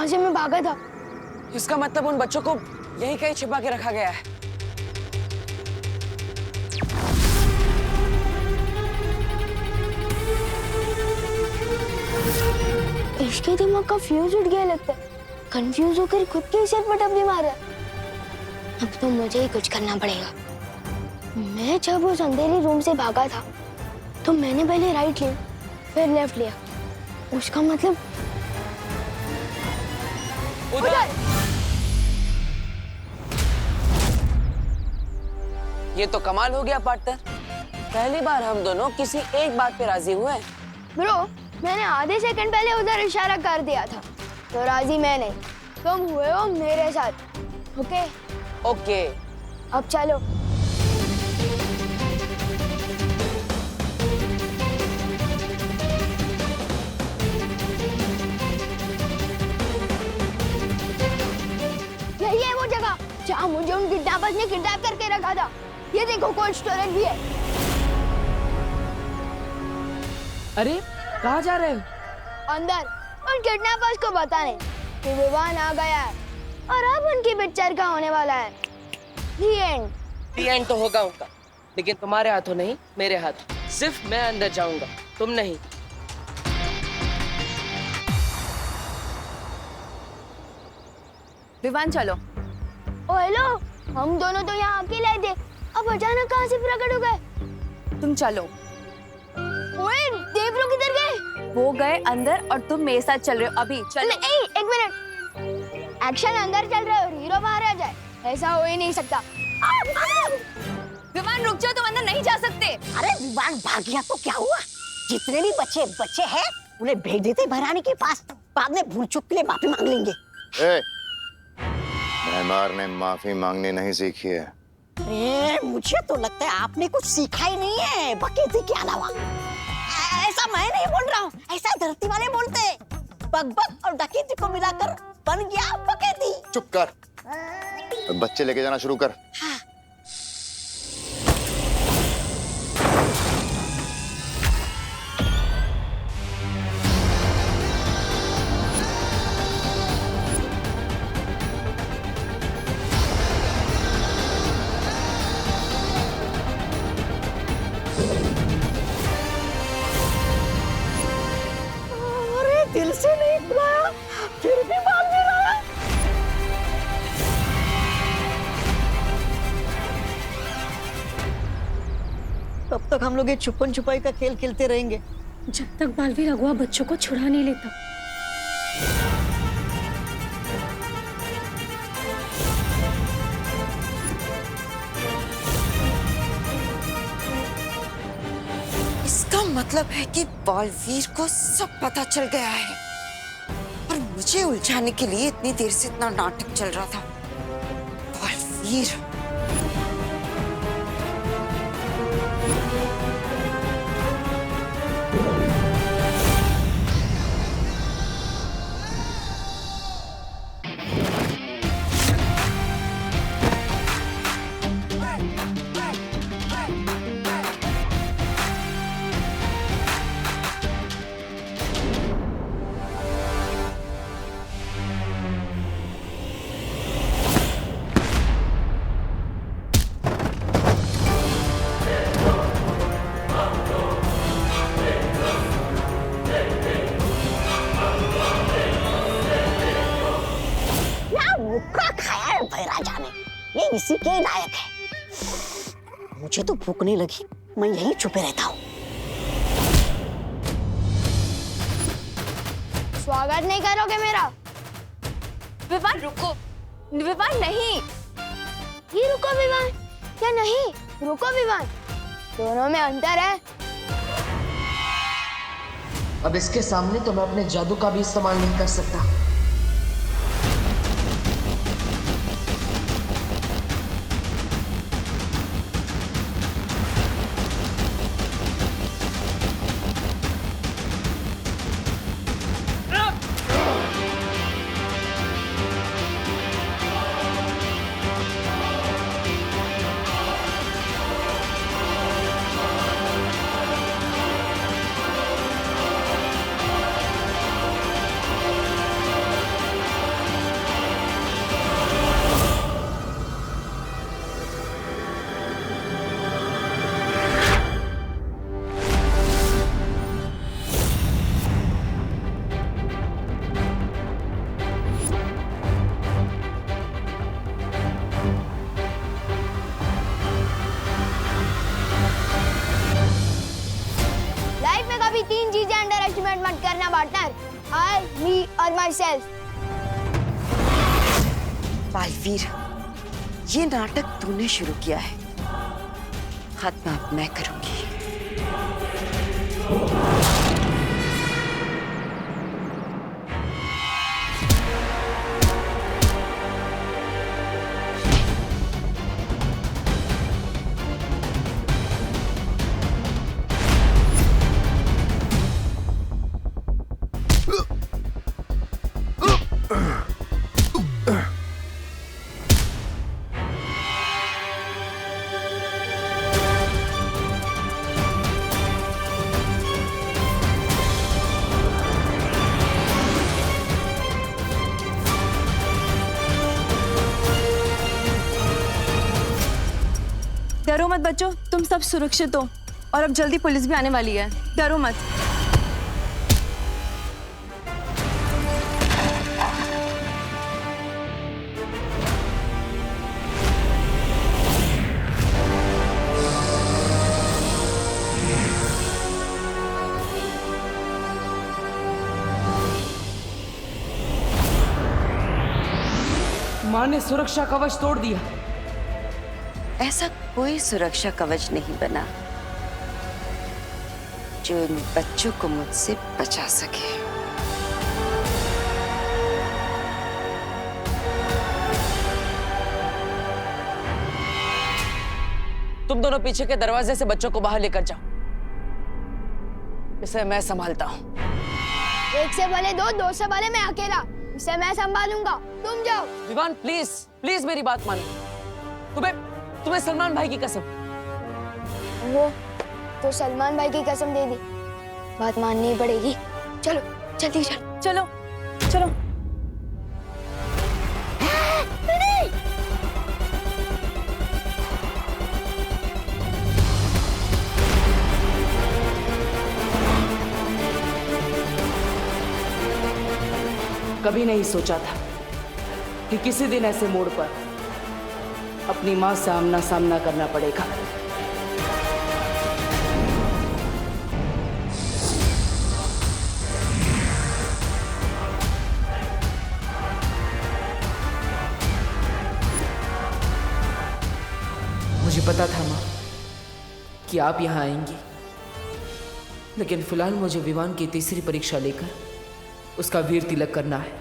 जहाँ से मैं भागा था। इसका मतलब उन बच्चों को यही कहीं छिपा के रखा गया है। इसके दिमाग का फ्यूज उठ गया लगता है। कंफ्यूज होकर खुद के सिर पर टपली मार रहा है। अब तो मुझे ही कुछ करना पड़ेगा। मैं जब उस अंधेरे रूम से भागा था तो मैंने पहले राइट लिया फिर लेफ्ट लिया। उसका मतलब उधर। ये तो कमाल हो गया पार्टनर। पहली बार हम दोनों किसी एक बात पे राजी हुए। ब्रो, मैंने आधे सेकंड पहले उधर इशारा कर दिया था तो राजी मैं नहीं, तुम हुए हो मेरे साथ। ओके ओके, अब चलो। यही है वो जगह जहाँ मुझे उन किडनैपर्स ने किडनैप करके रखा था। ये देखो कोल्ड स्टोरेज भी है। अरे कहाँ जा रहे हो? अंदर उन किडनैपर्स को बताने कि विवान आ गया है और अब उनकी पिक्चर का होने वाला है। The end। The end तो होगा उनका, लेकिन तुम्हारे हाथों नहीं, मेरे हाथ। सिर्फ मैं अंदर जाऊंगा, तुम नहीं। विवान चलो। ओ हेलो, हम दोनों तो यहाँ अकेले थे, अब अचानक कहाँ से प्रकट हो गए? तुम चलो। ओए, देवरू किधर गए? वो गए अंदर और तुम मेरे साथ चल रहे हो अभी। चलो। एक मिनट, एक्शन अंदर चल रहा है और हीरो बाहर आ जाए, ऐसा हो ही नहीं सकता। विवान रुक जाओ, तुम अंदर नहीं जा सकते। अरे विवान भाग गया तो क्या हुआ? जितने भी बच्चे हैं उन्हें भेज देते महारानी के पास, बाद में भूल चूक के लिए माफी मांग लेंगे। महमार ने माफी मांगनी नहीं सीखी है। अरे मुझे तो लगता है आपने कुछ सीखा ही नहीं है बकेती के अलावा। ऐसा मैं नहीं बोल रहा हूँ, ऐसा धरती वाले बोलते हैं। बकबक और डकैती को मिलाकर बन गया बकेती। चुप कर, बच्चे लेके जाना शुरू कर। हाँ। दिल से नहीं बुलाया, फिर भी मान नहीं रहा। कब तक हम लोग ये छुपन छुपाई का खेल खेलते रहेंगे? जब तक बालवीर अगुआ बच्चों को छुड़ा नहीं लेता। इसका मतलब है कि बालवीर को सब पता चल गया है और मुझे उलझाने के लिए इतनी देर से इतना नाटक चल रहा था। बालवीर राजा ने, ये इसी के लायक है। मुझे तो भूख नहीं लगी, मैं यहीं छुपे रहता हूँ। स्वागत नहीं करोगे मेरा? विवान रुको। विवान नहीं। ये रुको विवान, क्या नहीं? रुको विवान, दोनों में अंतर है। अब इसके सामने तो मैं अपने जादू का भी इस्तेमाल नहीं कर सकता। करना पार्टनर, आई मी और माई सेल्फ। बालवीर, ये नाटक तूने शुरू किया है, खत्म अब मैं करूंगी। डरो मत बच्चों, तुम सब सुरक्षित हो और अब जल्दी पुलिस भी आने वाली है, डरो मत। माँ ने सुरक्षा कवच तोड़ दिया। ऐसा कोई सुरक्षा कवच नहीं बना जो इन बच्चों को मुझसे बचा सके। तुम दोनों पीछे के दरवाजे से बच्चों को बाहर लेकर जाओ, इसे मैं संभालता हूँ। एक से भले दो, दो से भले मैं अकेला, इसे मैं संभालूंगा, तुम जाओ। विवान प्लीज प्लीज मेरी बात मानो। तुम्हें सलमान भाई की कसम। वो तो सलमान भाई की कसम दे दी, बात माननी पड़ेगी। चलो जल्दी चलो। चलो चलो। कभी नहीं सोचा था कि किसी दिन ऐसे मोड़ पर अपनी मां से आमना सामना करना पड़ेगा। मुझे पता था मां कि आप यहां आएंगी, लेकिन फिलहाल मुझे विवान की तीसरी परीक्षा लेकर उसका वीर तिलक करना है,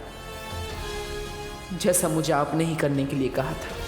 जैसा मुझे आपने ही करने के लिए कहा था।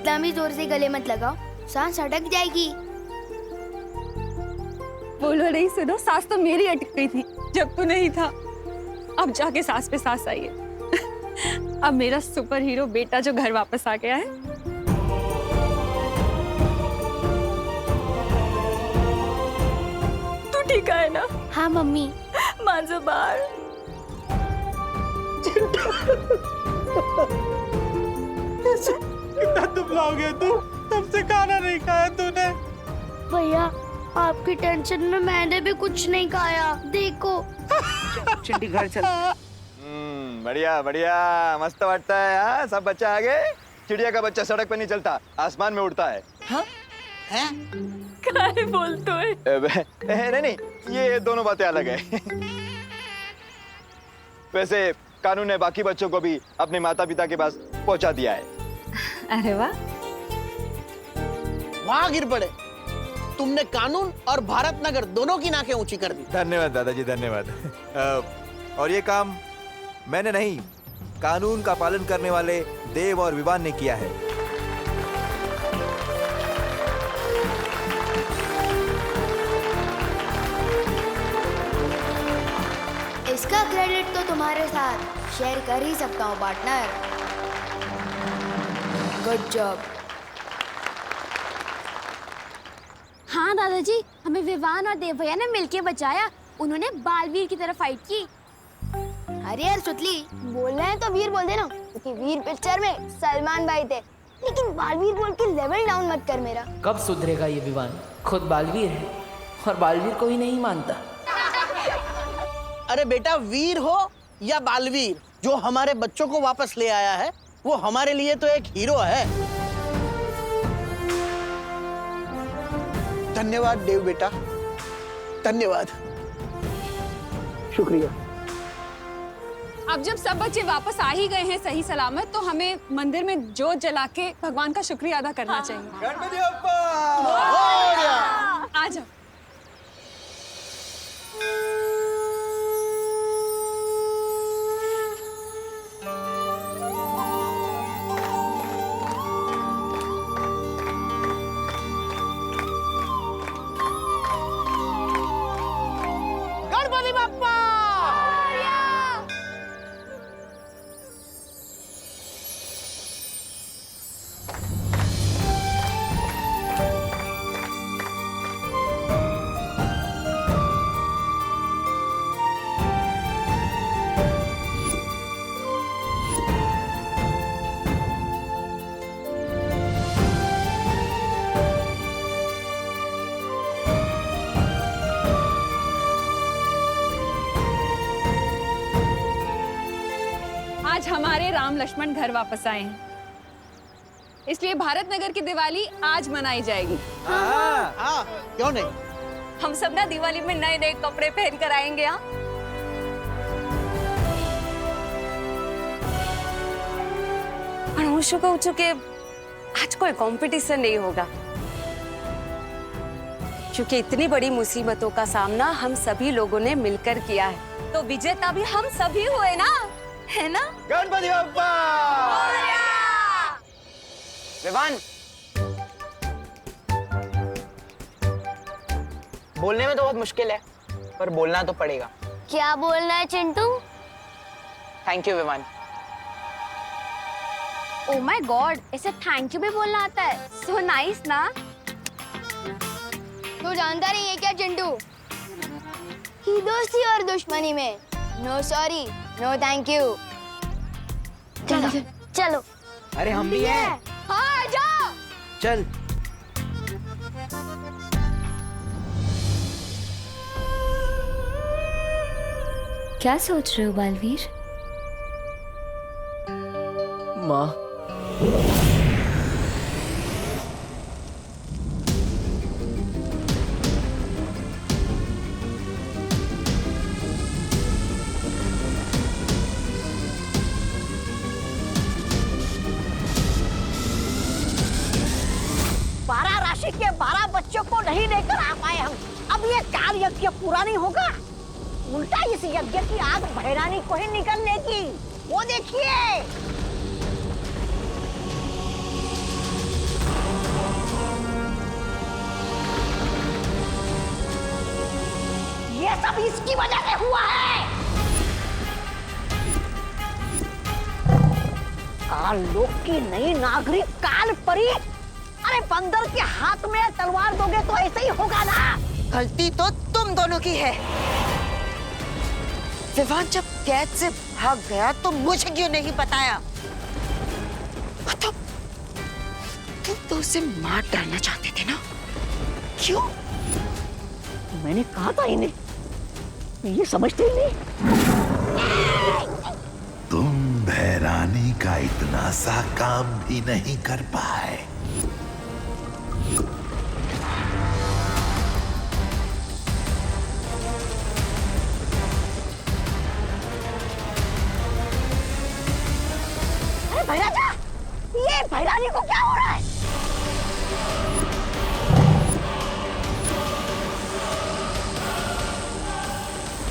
इतना भी जोर से गले मत लगाओ, सांस अटक जाएगी। बोलो नहीं, सुनो, सांस तो मेरी अटक गई थी जब तू नहीं था, अब जाके सांस पे सांस आई है। अब मेरा सुपर हीरो बेटा जो घर वापस आ गया है। तू ठीक है ना? हाँ मम्मी। मांझो बाहर। कितना दुबला हो गया तू? मुझसे खाना नहीं खाया तूने। भैया आपकी टेंशन में मैंने भी कुछ नहीं खाया, देखो। चिंटी घर चल। बढ़िया बढ़िया, मस्त वाटता है। हाँ, सब बच्चे आ गए। चिड़िया का बच्चा सड़क पे नहीं चलता, आसमान में उड़ता है। हाँ? हैं? काय बोलते हैं? नहीं नहीं, ये दोनों बातें अलग है। वैसे कानून ने बाकी बच्चों को भी अपने माता पिता के पास पहुंचा दिया है। अरे वाह, वहां गिर पड़े। तुमने कानून और भारत नगर दोनों की नाकें ऊंची कर दी। धन्यवाद दादाजी, धन्यवाद। और ये काम मैंने नहीं, कानून का पालन करने वाले देव और विवान ने किया है। इसका क्रेडिट तो तुम्हारे साथ शेयर कर ही सकता हूँ पार्टनर। Good job. हाँ दादाजी, हमें विवान और देव भैया ने मिलके बचाया। उन्होंने बालवीर की तरफ फाइट की। अरे यार सुतली, बोल रहे हैं तो वीर बोल देना, क्योंकि वीर पिक्चर में सलमान भाई थे। लेकिन बालवीर बोल के लेवल डाउन मत कर मेरा। कब सुधरेगा ये विवान? खुद बालवीर है और बालवीर को ही नहीं मानता। अरे बेटा, वीर हो या बालवीर, जो हमारे बच्चों को वापस ले आया है वो हमारे लिए तो एक हीरो है। धन्यवाद देव बेटा, धन्यवाद। शुक्रिया। अब जब सब बच्चे वापस आ ही गए हैं सही सलामत, तो हमें मंदिर में जोत जला के भगवान का शुक्रिया अदा करना चाहिए। गणपति बप्पा! आ जाओ। गणपति बप्पा! आज हमारे राम लक्ष्मण घर वापस आए हैं, इसलिए भारत नगर की दिवाली आज मनाई जाएगी। हाँ, क्यों नहीं? हम सब ना दिवाली में नए नए कपड़े पहन कर आएंगे। यहाँ अनोशु को चुके आज कोई कंपटीशन नहीं होगा, क्योंकि इतनी बड़ी मुसीबतों का सामना हम सभी लोगों ने मिलकर किया है, तो विजेता भी हम सभी हुए ना, है ना? गणपति बप्पा! विवान, बोलने में तो बहुत मुश्किल है, पर बोलना तो पड़ेगा। क्या बोलना है Chintu? Thank you Vivaan. Oh my god, ऐसे थैंक यू भी बोलना आता है। सो नाइस ना? तू जानता नहीं है क्या चिंटू, कि दोस्ती और दुश्मनी में no sorry no thank you. चलो चलो। अरे हम भी हैं। हाँ जाओ। चल। क्या सोच रहे हो बालवीर? माँ, बारह राशि के 12 बच्चों को नहीं लेकर आ पाए हम। अब ये काल यज्ञ पूरा नहीं होगा, उल्टा इस यज्ञ की आग भैरानी को ही निकलने की। वो देखिए, ये सब इसकी वजह से हुआ है। काल लोक की नई नागरिक काल परी। अरे बंदर के हाथ में तलवार दोगे तो ऐसे ही होगा ना। गलती तो तुम दोनों की है। विवान जब कैद से भाग गया तो मुझे क्यों नहीं बताया? तुम तो उसे मार डालना चाहते थे ना? क्यों? मैंने कहा था इन्हें, ये समझते ही नहीं। तुम भैरानी का इतना सा काम भी नहीं कर पाए। अरे भैराजा, ये भैरानी को क्या हो रहा है?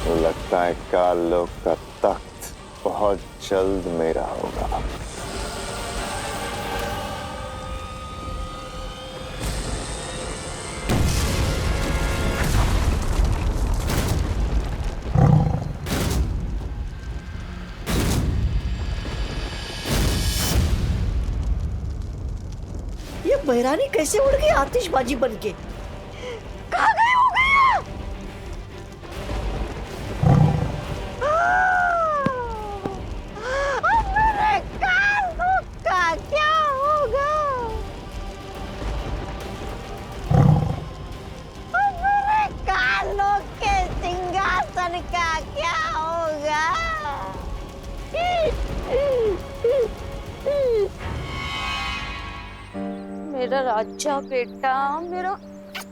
तो लगता है काल लोक का तख्त बहुत जल्द मेरा होगा। ये भैरानी कैसे उड़ गई आतिशबाजी बन के? कहाँ गए हो गया? अब मेरे कानों का क्या होगा? अब मेरे कानों के सिंहासन का क्या होगा? मेरा राजा बेटा, मेरा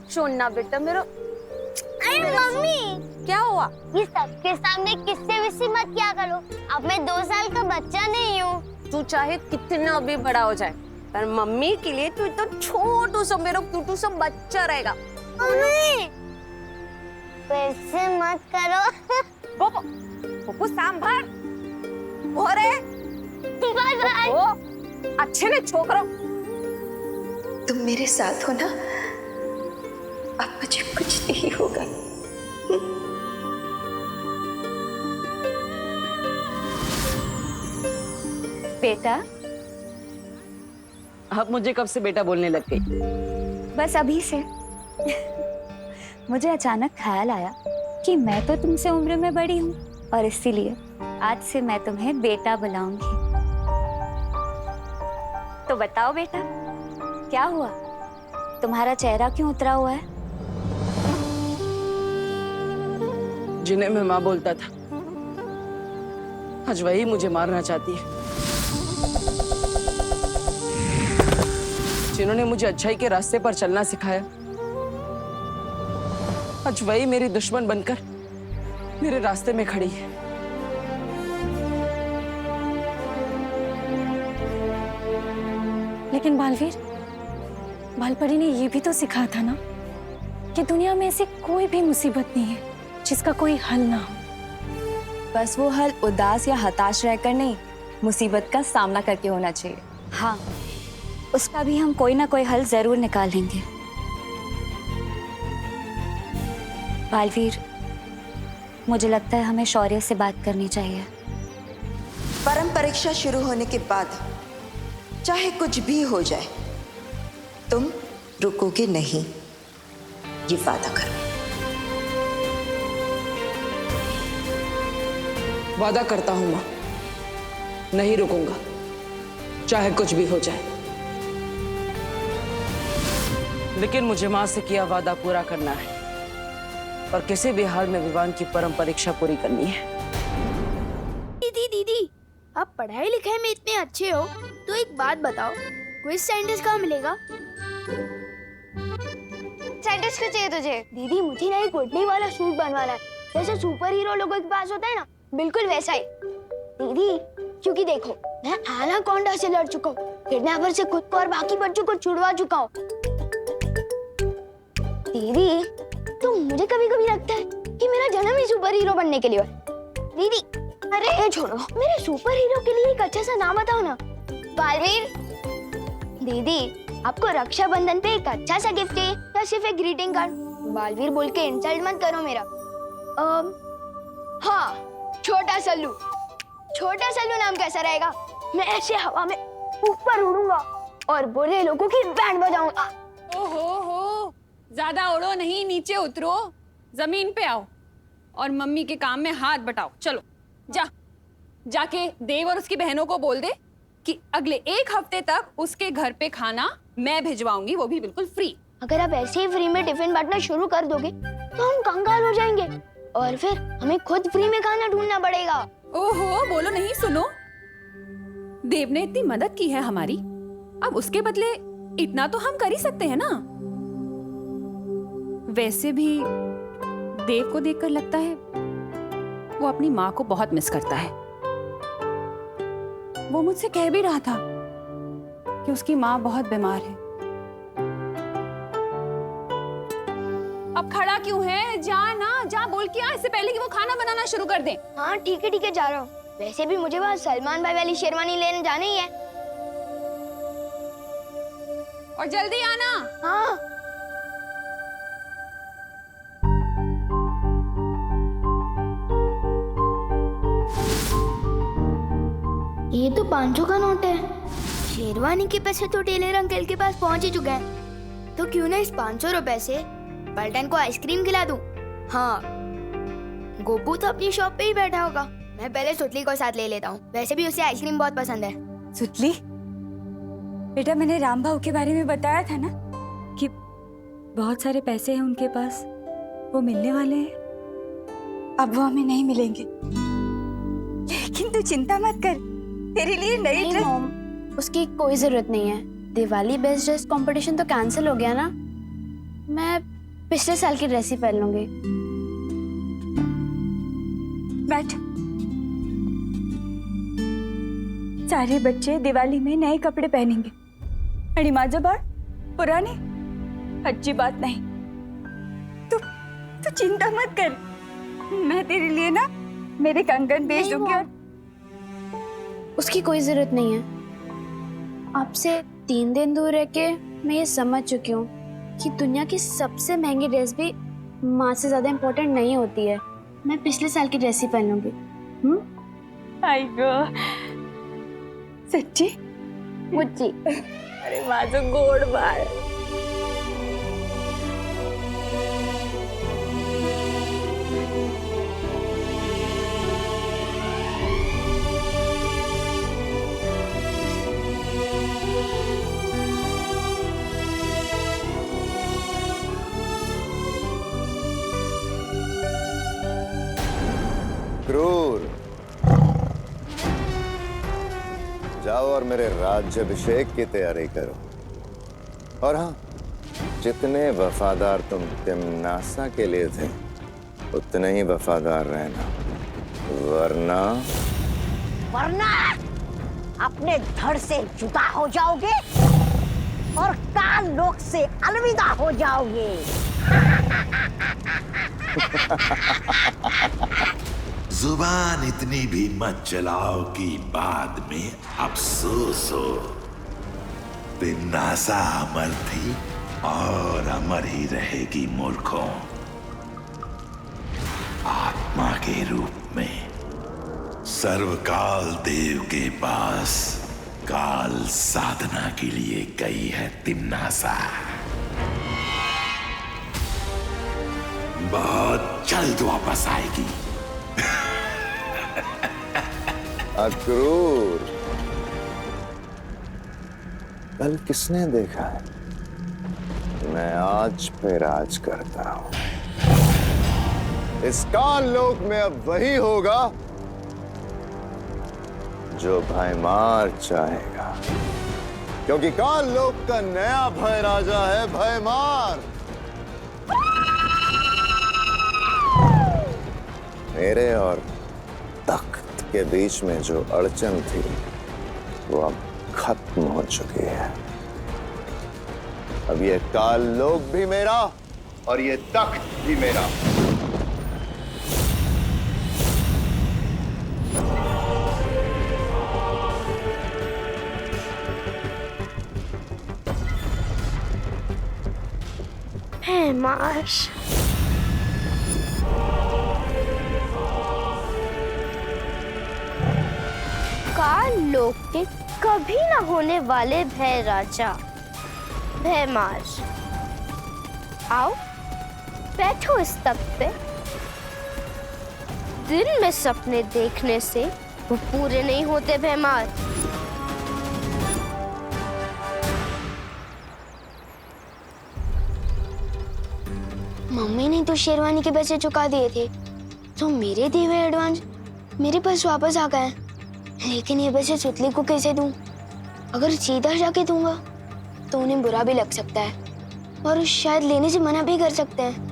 सोना बेटा, मेरा। अरे मम्मी, क्या हुआ? ये सबके सामने किससे विस्सी मत किया करो। अब मैं 2 साल का बच्चा नहीं हूँ। तू चाहे कितना भी बड़ा हो जाए, पर मम्मी के लिए तू तो छोटू सा मेरा क्यूटू सा बच्चा रहेगा। मम्मी, वैसे मत करो। पोपो, पोपो सांभर, भोरे, बाय बाय। ओ, अच्छे ने छोकरो। तुम मेरे साथ हो ना? अब मुझे कुछ नहीं होगा। बेटा, अब मुझे कब से बेटा बोलने लग गई? बस अभी से। मुझे अचानक ख्याल आया कि मैं तो तुमसे उम्र में बड़ी हूँ और इसीलिए आज से मैं तुम्हें बेटा बुलाऊंगी। तो बताओ बेटा, क्या हुआ? तुम्हारा चेहरा क्यों उतरा हुआ है? जिन्हें मैं माँ बोलता था, आज वही मुझे मारना चाहती है। जिन्होंने मुझे अच्छाई के रास्ते पर चलना सिखाया, आज वही मेरी दुश्मन बनकर मेरे रास्ते में खड़ी है। लेकिन बालवीर, बालपरी ने ये भी तो सिखाया था ना कि दुनिया में ऐसी कोई भी मुसीबत नहीं है जिसका कोई हल ना हो। बस वो हल उदास या हताश रहकर नहीं, मुसीबत का सामना करके होना चाहिए। हाँ, उसका भी हम कोई ना कोई हल जरूर निकालेंगे। बालवीर, मुझे लगता है हमें शौर्य से बात करनी चाहिए। परम परीक्षा शुरू होने के बाद चाहे कुछ भी हो जाए, तुम रुकोगे नहीं, ये वादा करो। वादा करता हूं माँ, नहीं रुकूंगा, चाहे कुछ भी हो जाए। लेकिन मुझे माँ से किया वादा पूरा करना है और किसी भी हाल में विवान की परम परीक्षा पूरी करनी है। दीदी, आप पढ़ाई लिखाई में इतने अच्छे हो, तो एक बात बताओ, क्विज साइंटिस्ट कहाँ मिलेगा? साइंटिस्ट क्यों चाहिए तुझे? दीदी, मुझे ना एक गुडली वाला सूट बनवाना है, जैसे सुपर हीरो लोगों के पास होता है ना, बिल्कुल वैसा ही। दीदी, क्योंकि देखो, मैं एनाकोंडा से लड़ चुका हूँ, किडनैपर से खुद को और बाकी बच्चों को छुड़वा चुका हूँ। दीदी, तो मुझे कभी-कभी लगता है कि मेरा जन्म ही सुपर हीरो बनने के लिए है। दीदी, अरे ये छोड़ो, मेरे सुपर हीरो के लिए एक अच्छा सा नाम बताओ ना। बालवीर। दीदी, आपको रक्षाबंधन पे एक अच्छा सा गिफ्ट चाहिए या सिर्फ एक ग्रीटिंग कार्ड? बालवीर बोल के इंसल्ट मत करो मेरा। हाँ, छोटा सल्लू। छोटा सल्लू नाम कैसा रहेगा? मैं ऐसे हवा में ऊपर उड़ूंगा और बुरे लोगों की बैंड बजाऊंगा। ओहो, ज्यादा उड़ो नहीं, नीचे उतरो, जमीन पे आओ और मम्मी के काम में हाथ बटाओ। चलो, जाके देव और उसकी बहनों को बोल दे कि अगले 1 हफ्ते तक उसके घर पे खाना मैं भिजवाऊंगी, वो भी बिल्कुल फ्री। अगर आप ऐसे ही फ्री में टिफिन बांटना शुरू कर दोगे तो हम कंगाल हो जाएंगे और फिर हमें खुद फ्री में खाना ढूंढना पड़ेगा। ओहो, बोलो नहीं, सुनो। देव ने इतनी मदद की है हमारी, अब उसके बदले इतना तो हम कर ही सकते हैं ना। वैसे भी देव को देखकर लगता है वो अपनी माँ को बहुत मिस करता है। वो मुझसे कह भी रहा था कि उसकी माँ बहुत बीमार है। अब खड़ा क्यों है? जा ना, जा, बोल के आ इससे पहले कि वो खाना बनाना शुरू कर दे। हाँ ठीक है जा रहा हूँ। वैसे भी मुझे वहाँ सलमान भाई वाली शेरवानी लेने जाना ही है। और जल्दी आना। हाँ। ये तो 500 का नोट है। शेरवानी के पैसे तो टेलर अंकल के पास पहुंच ही चुके हैं, तो क्यों ना इस 500 रुपए से पलटन को आइसक्रीम खिला दूं। हाँ, गोपू तो अपनी शॉप पे ही बैठा होगा। मैं पहले सुतली को साथ ले लेता हूँ, वैसे भी उसे आइसक्रीम बहुत पसंद है। सुतली बेटा, मैंने राम भाऊ के बारे में बताया था ना कि बहुत सारे पैसे हैं उनके पास, वो मिलने वाले हैं। अब वो हमें नहीं मिलेंगे, लेकिन तू चिंता मत कर, तेरे लिए नई ड्रेस। उसकी कोई जरूरत नहीं है। दिवाली बेस्ट ड्रेस कंपटीशन तो कैंसिल हो गया ना, मैं पिछले साल की ड्रेस ही पहन लूंगी। बैठ। सारे बच्चे दिवाली में नए कपड़े पहनेंगे, अड़ी माजबार पुराने, अच्छी बात नहीं। तू चिंता मत कर, मैं तेरे लिए ना मेरे कंगन भेज दूंगी। और उसकी कोई जरूरत नहीं है। आपसे 3 दिन दूर रह के मैं ये समझ चुकी हूँ कि दुनिया की सबसे महंगी ड्रेस भी माँ से ज्यादा इम्पोर्टेंट नहीं होती है। मैं पिछले साल की ड्रेस ही पहन लूंगी। आई गो, सच्ची? मुझे अरे माझं गोड बाळ। क्रूर, जाओ और मेरे राज्याभिषेक की तैयारी करो। और हाँ, जितने वफादार तुम तिम्नासा के लिए थे उतने ही वफादार रहना, वरना अपने धड़ से जुदा हो जाओगे और काल लोक से अलविदा हो जाओगे। जुबान इतनी भी मत चलाओ कि बाद में अफसोस हो। तिम्नासा अमर थी और अमर ही रहेगी मूर्खों। आत्मा के रूप में सर्वकाल देव के पास काल साधना के लिए गई है तिम्नासा। बहुत जल्द वापस आएगी। अक्रूर, कल किसने देखा है? मैं आज पे राज करता हूं। इस काल लोक में अब वही होगा जो भयमार चाहेगा, क्योंकि काल लोक का नया भय राजा है भयमार। मेरे और तख्त के बीच में जो अड़चन थी वो अब खत्म हो चुकी है। अब ये काल लोक भी मेरा और ये तख्त भी मेरा। माश काल लोक के कभी न होने वाले भय राजा भयमार, आओ बैठो इस तख्त पे। दिन में सपने देखने से वो पूरे नहीं होते भयमार। मम्मी ने तो शेरवानी के पैसे चुका दिए थे, तो मेरे दिए हुए एडवांस मेरे पास वापस आ गए। लेकिन ये पैसे सुतली को कैसे दूं? अगर सीधा जाके दूंगा तो उन्हें बुरा भी लग सकता है और शायद लेने से मना भी कर सकते हैं।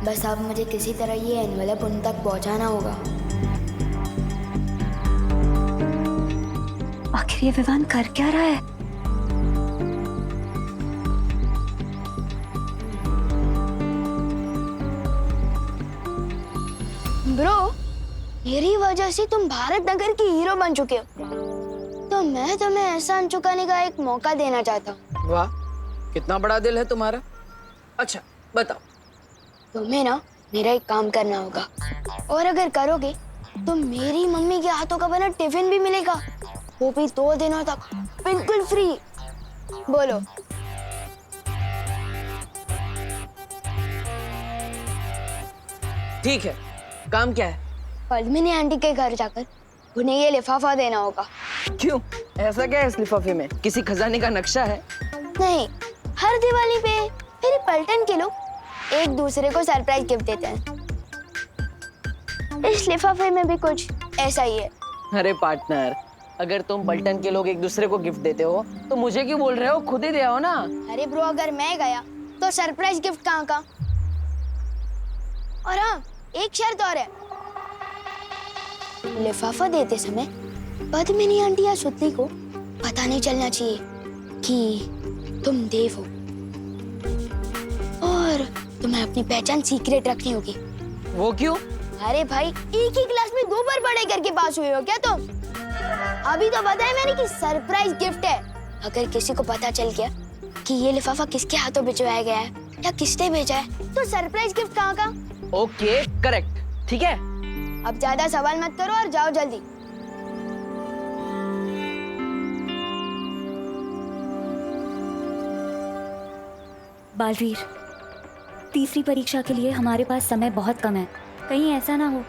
बस अब मुझे किसी तरह ये एनवेलप उन तक पहुंचाना होगा। आखिर ये विवान कर क्या रहा है? ब्रो, मेरी वजह से तुम भारत नगर की हीरो बन चुके हो, तो मैं तुम्हें एहसान चुकाने का एक मौका देना चाहता हूँ। वाह, कितना बड़ा दिल है तुम्हारा। अच्छा बताओ। तुम्हें ना मेरा एक काम करना होगा, और अगर करोगे तो मेरी मम्मी के हाथों का बना टिफिन भी मिलेगा, वो भी 2 दिनों तक बिल्कुल फ्री। बोलो। ठीक है, काम क्या है? पद्मिनी आंटी के घर जाकर उन्हें ये लिफाफा देना होगा। क्यों, ऐसा क्या है इस लिफाफे में? किसी खजाने का नक्शा है? नहीं, हर दिवाली पे मेरे पलटन के लोग एक दूसरे को सरप्राइज गिफ्ट देते हैं। इस लिफाफे में भी कुछ ऐसा ही है। अरे पार्टनर, अगर तुम पलटन के लोग एक दूसरे को गिफ्ट देते हो तो मुझे क्यों बोल रहे हो? खुद ही दे आओ ना। अरे ब्रो, अगर मैं गया तो सरप्राइज गिफ्ट कहाँ का? और हाँ, एक शर्त और है, लिफाफा देते समय पद्मिनी आंटी या सुतली को पता नहीं चलना चाहिए कि तुम देव हो, और तुम्हें अपनी पहचान सीक्रेट रखनी होगी। वो क्यों? अरे भाई, एक ही क्लास में 2 बार पढ़ाई करके पास हुए हो क्या तुम? अभी तो बताया मैंने कि सरप्राइज गिफ्ट है। अगर किसी को पता चल गया कि ये लिफाफा किसके हाथों भिजवाया गया है या किसने भेजा है, तो सरप्राइज गिफ्ट कहाँ का? ओके, करेक्ट, ठीक है। अब ज्यादा सवाल मत करो और जाओ जल्दी। बालवीर, तीसरी परीक्षा के लिए हमारे पास समय बहुत कम है। कहीं ऐसा ना हो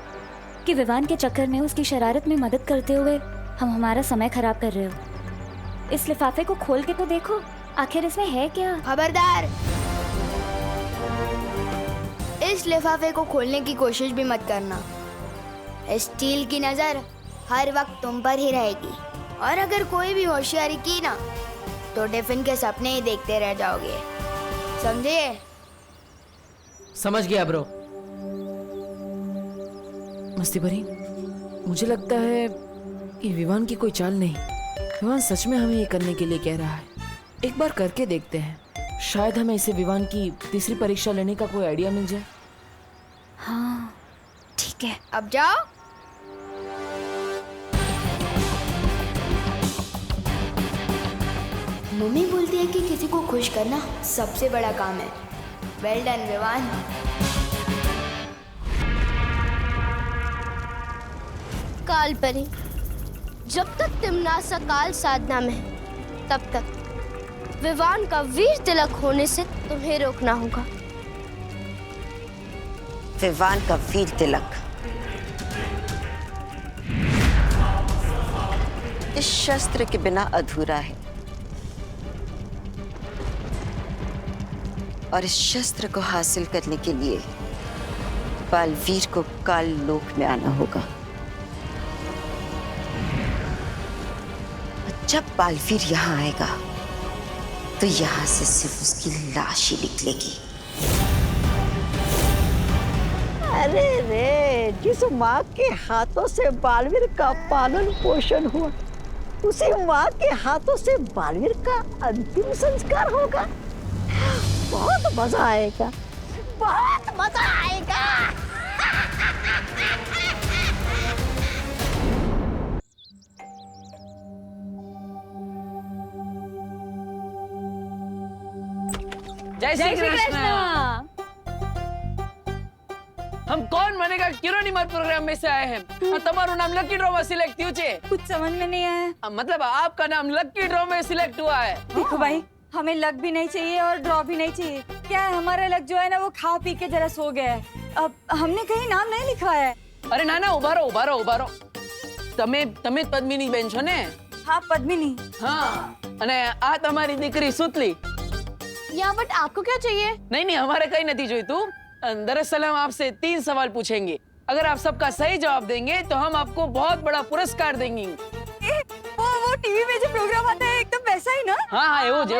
कि विवान के चक्कर में उसकी शरारत में मदद करते हुए हम हमारा समय खराब कर रहे हो। इस लिफाफे को खोल के तो देखो, आखिर इसमें है क्या? खबरदार, इस लिफाफे को खोलने की कोशिश भी मत करना। स्टील की नजर हर वक्त तुम पर ही रहेगी, और अगर कोई भी होशियारी की ना तो टिफिन के सपने ही देखते रह जाओगे, समझे? समझ गया ब्रो। मस्ती भरी, मुझे लगता है कि विवान की कोई चाल नहीं। विवान सच में हमें ये करने के लिए कह रहा है। एक बार करके देखते हैं, शायद हमें इसे विवान की तीसरी परीक्षा लेने का कोई आइडिया मिल जाए। हाँ ठीक है, अब जाओ। मम्मी बोलती है कि किसी को खुश करना सबसे बड़ा काम है। Well done Vivaan. काल परी, जब तक तिमनासा काल साधना में है, तब तक विवान का वीर तिलक होने से तुम्हें रोकना होगा। विवान का वीर तिलक इस शस्त्र के बिना अधूरा है, और इस शस्त्र को हासिल करने के लिए बालवीर को काल लोक में आना होगा। जब बालवीर यहाँ आएगा तो यहाँ से सिर्फ उसकी लाश ही निकलेगी। अरे रे, जिस माँ के हाथों से बालवीर का पालन पोषण हुआ, उसी माँ के हाथों से बालवीर का अंतिम संस्कार होगा। बहुत मजा आएगा, बहुत मजा आएगा। जय श्री कृष्ण। हम कौन बनेगा किरोनीमर प्रोग्राम में से आए हैं। तुम्हारा नाम लकी ड्रॉ में सिलेक्ट हुआ है। कुछ समझ में नहीं आया। मतलब आपका नाम लकी ड्रॉ में सिलेक्ट हुआ है। देखो भाई, हमें लक भी नहीं चाहिए और ड्रॉ भी नहीं चाहिए। क्या है, हमारा लक जो है ना वो खा पी के जरा सो गया है। अब हमने कहीं नाम नहीं लिखा है। અરે ના ના ઉભા રહો ઉભા રહો ઉભા રહો. તમે તમે જ પદ્મિની બેન છો ને? हाँ पद्मिनी. हाँ. અને આ તમારી દીકરી સુતલી. या बट आपको क्या चाहिए? नहीं नहीं हमारे कहीं नहीं जोईतुं. दरअसल हम आपसे 3 सवाल पूछेंगे. अगर आप सबका सही जवाब देंगे तो हम आपको बहुत बड़ा पुरस्कार देंगे. वो टीवी में जो प्रोग्राम आता है एकदम वैसा ही ना? हाँ हाँ એવું જ.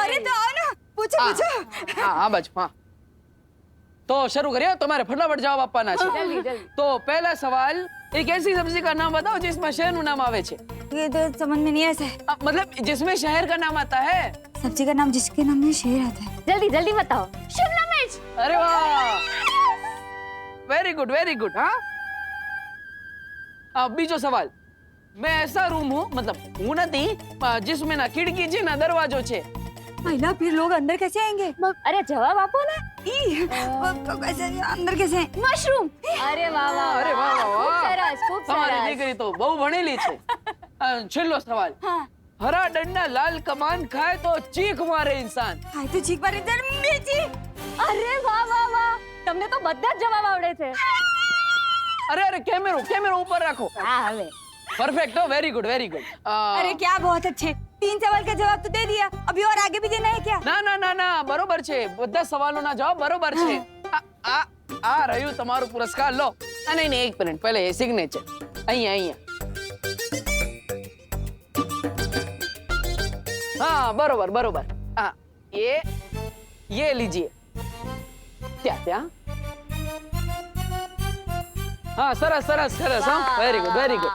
अरे तो आओ ना, पूछो पूछो. हाँ हाँ बाजू हाँ. तो शुरू करिए. तुम्हारे फटाफट जवाब આપવાના છે. जल्दी जल्दी. तो पहला सवाल, एक ऐसी सब्जी का नाम बताओ जिसमें शहर નું નામ આવે છે. ये तो समझ में नहीं ऐसे. मतलब जिसमें शहर का नाम आता है. सब्जी का नाम जिसके नाम में शेर आता है. जल्दी जल्दी बताओ. शिमला मिर्च. अरे वाह, वेरी गुड वेरी गुड. हाँ अब बीजो सवाल, मैं ऐसा रूम हूँ, मतलब हूँ नहीं, जिसमें ना खिड़की છે ना दरवाजो છે. महिला फिर लोग अंदर कैसे आएंगे? अरे जवाब आपो ना. कैसे अंदर कैसे? मशरूम. अरे वाह वाह. अरे वाह वाह खूब वाह. सरस खूब તમારી सरस. દીકરી તો બહુ ભણેલી છે. છેલ્લો સવાલ, હરા ડંડા લાલ કમાન ખાય તો ચીખ મારે ઇન્સાન. हाय तो चीख मारे इधर मिर्ची. अरे वाह वाह वाह. તમને તો બધા જ જવાબ આવડે છે. અરે અરે કેમેરો ઉપર રાખો. હા હવે. परफेक्ट हो, वेरी गुड वेरी गुड. अरे क्या बहुत अच्छे. 3 सवाल का जवाब तो दे दिया, अभी और आगे भी देना है क्या? ના ના ના ના બરોબર છે. બધા સવાલોના જવાબ બરોબર છે. આ રહ્યું તમારું પુરસ્કાર. લો. નહીં નહીં એક મિનિટ, પહેલે એ સિગ્નેચર અહીંયા અહીંયા. हाँ बरोबर बरोबर. हाँ ये लीजिए. क्या क्या? हाँ सरस सरस सरस. हाँ वेरी गुड वेरी गुड.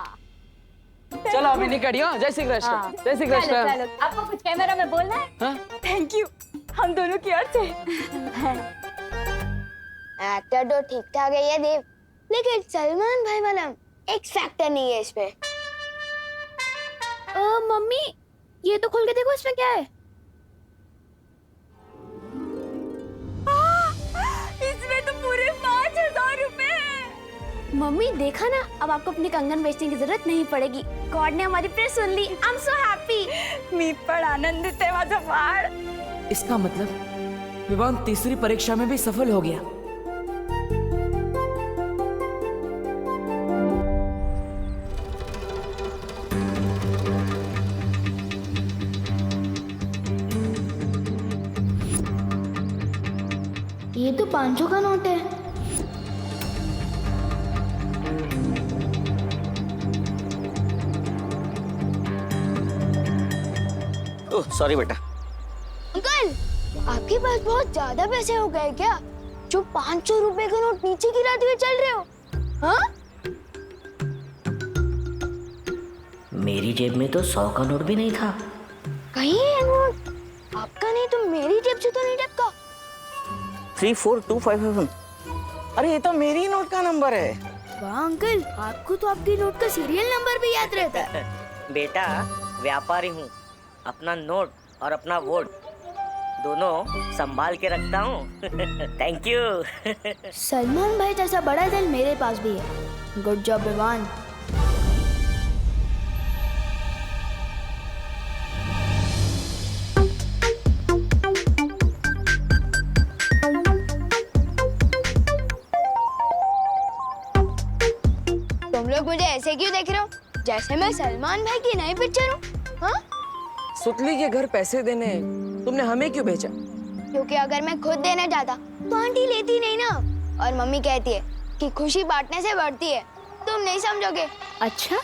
चलो अभी निकलियो. जय श्री कृष्ण. जय श्री चलो कृष्ण. चलो. आपको कुछ कैमरा में बोलना है? हाँ थैंक यू, हम दोनों की ओर से. एक्टर तो ठीक ठाक है ये देव, लेकिन सलमान भाई वाला एक्स फैक्टर नहीं है इसमें. मम्मी ये तो खोल के देखो, इसमें क्या है? इसमें तो पूरे 5,000 रुपए हैं. मम्मी देखा ना, अब आपको अपने कंगन बेचने की जरूरत नहीं पड़ेगी. गॉड ने हमारी प्रेयर सुन ली. I am so happy. मी पण आनंदित आहे माझा बाळ. इसका मतलब विवान तीसरी परीक्षा में भी सफल हो गया. ये तो 500 का नोट है. ओह सॉरी बेटा. अंकल, आपके पास बहुत ज्यादा पैसे हो गए क्या, जो 500 रुपए का नोट नीचे गिराते हुए चल रहे हो? हाँ? मेरी जेब में तो 100 का नोट भी नहीं था. कहीं है नोट आपका नहीं तो मेरी जेब से तो नहीं टपका. 34257. अरे ये तो मेरी नोट का नंबर है. वाह अंकल, आपको तो आपकी नोट का सीरियल नंबर भी याद रहता है. बेटा व्यापारी हूँ, अपना नोट और अपना वोट दोनों संभाल के रखता हूँ. Thank you. सलमान भाई जैसा बड़ा दिल मेरे पास भी है. Good job Vivaan. तुम लोग मुझे ऐसे क्यों देख रहे हो, जैसे मैं सलमान भाई की नई पिक्चर हूँ? हाँ? सुतली के घर पैसे देने तुमने हमें क्यों भेजा? क्योंकि अगर मैं खुद देने जाता तो आंटी लेती नहीं ना, और मम्मी कहती है कि खुशी बांटने से बढ़ती है. तुम नहीं समझोगे. अच्छा,